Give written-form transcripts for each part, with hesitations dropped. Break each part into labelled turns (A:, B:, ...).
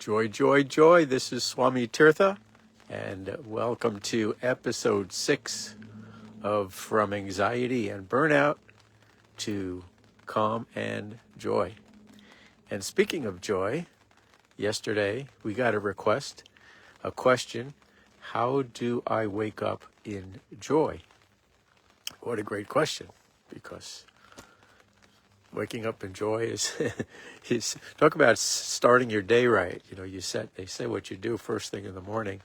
A: Joy, joy, joy. This is Swami Tirtha, and welcome to episode 6 of From Anxiety and Burnout to Calm and Joy. And speaking of joy, yesterday we got a question, how do I wake up in joy? What a great question, because waking up in joy is talk about starting your day right. You know, they say what you do first thing in the morning.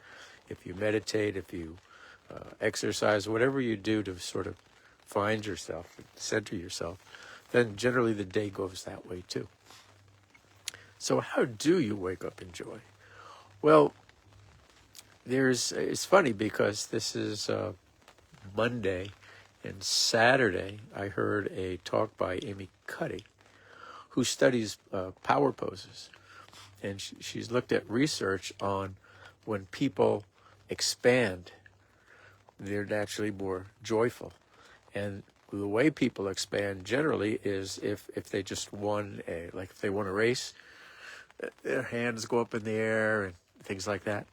A: If you meditate, if you exercise, whatever you do to sort of find yourself, center yourself, then generally the day goes that way too. So how do you wake up in joy? Well, it's funny because this is Monday. And Saturday, I heard a talk by Amy Cuddy, who studies power poses. And she's looked at research on when people expand, they're naturally more joyful. And the way people expand generally is if they just won like if they won a race, their hands go up in the air and things like that.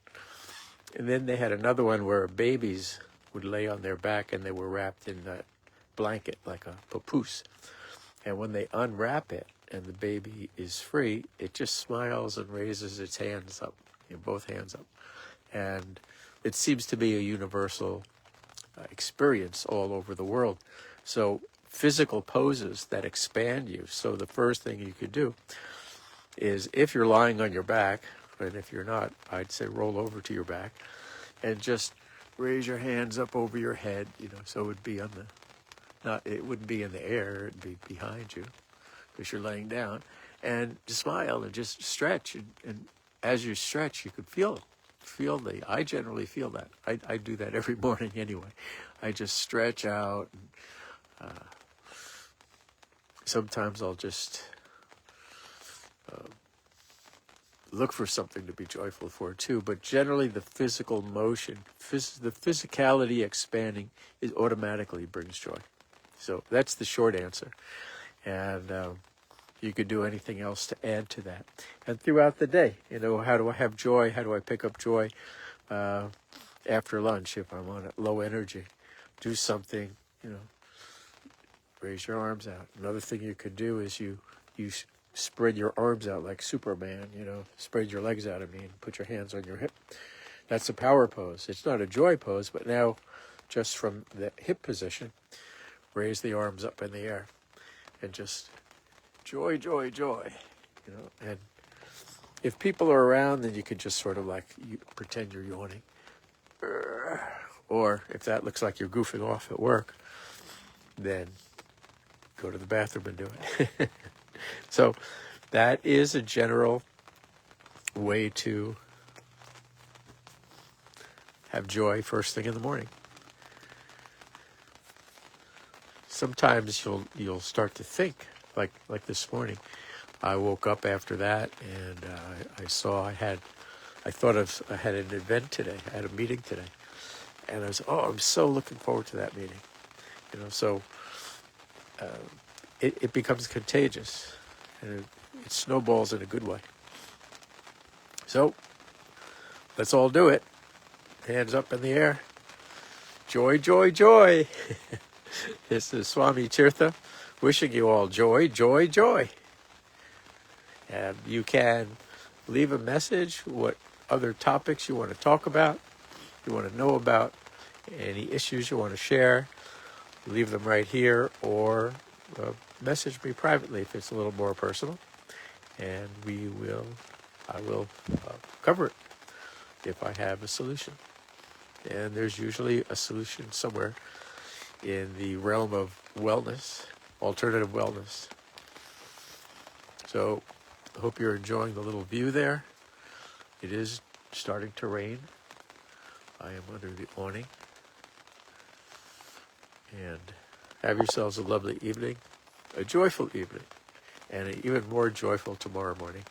A: And then they had another one where babies would lay on their back and they were wrapped in a blanket like a papoose. And when they unwrap it and the baby is free, it just smiles and raises its hands up, both hands up. And it seems to be a universal experience all over the world. So physical poses that expand you. So the first thing you could do is, if you're lying on your back, and if you're not, I'd say roll over to your back and just raise your hands up over your head, so it would be it wouldn't be in the air, it'd be behind you because you're laying down, and just smile and just stretch. And as you stretch, you could I generally feel that. I do that every morning anyway. I just stretch out. And, sometimes I'll just look for something to be joyful for too, but generally the physical motion, the physicality expanding, it automatically brings joy. So that's the short answer. And you could do anything else to add to that. And throughout the day, how do I have joy? How do I pick up joy after lunch if I'm on low energy? Do something, raise your arms out. Another thing you could do is you spread your arms out like Superman, spread your legs out, and put your hands on your hip. That's a power pose. It's not a joy pose, but now just from the hip position, raise the arms up in the air and just joy, joy, joy, and if people are around, then you could just sort of pretend you're yawning. Or if that looks like you're goofing off at work, then go to the bathroom and do it. So that is a general way to have joy first thing in the morning. Sometimes you'll start to think, like this morning. I woke up after that and I thought I had an event today. I had a meeting today, and I'm so looking forward to that meeting. So it becomes contagious, and it snowballs in a good way. So let's all do it. Hands up in the air. Joy, joy, joy. This is Swami Tirtha wishing you all joy, joy, joy. And you can leave a message, what other topics you want to talk about, you want to know about, any issues you want to share. Leave them right here, or message me privately if it's a little more personal, and I will cover it if I have a solution. And there's usually a solution somewhere in the realm of wellness, alternative wellness. So I hope you're enjoying the little view there. It is starting to rain. I am under the awning. And have yourselves a lovely evening, a joyful evening, and an even more joyful tomorrow morning.